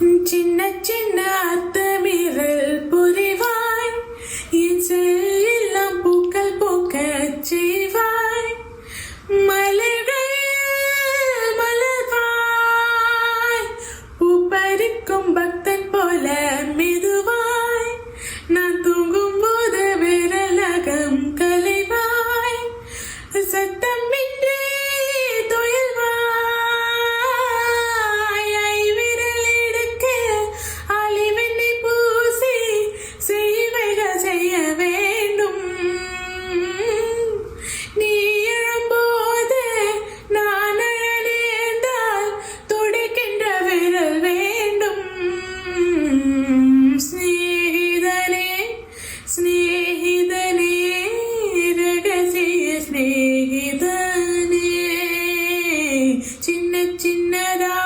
சின்ன சின்ன அத்தமீறல் புரிவாய், என் செல்லாம் பூக்கள் பூக்க செய்வாய், மலர்கள் மலர்வாய், பூப்பறிக்கும் பக்தன் போல மெதுவாய், நான் தூங்கும் போது விரலகம் கலைவாய், சத்தம் இன்றி துயல்வாய், ஐவிரல் எடுக்க அழிவெண்ணை பூசி செய்வைகள் செய்ய வேண்டும். நீ எழும்போது நான் அழலேந்தால் துடைக்கின்ற விரல் வேண்டும். ஸ்நேகிதனே ஸ்நேகிதனே ரகசிய ஸ்நேகிதனே, சின்ன சின்னதா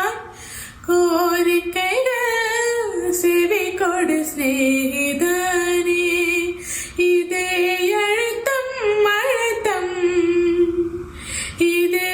கோரிக்கைகள் செவி கொடு ஸ்நேகிதனே, இதே அழுத்தம் அழுத்தம், இதே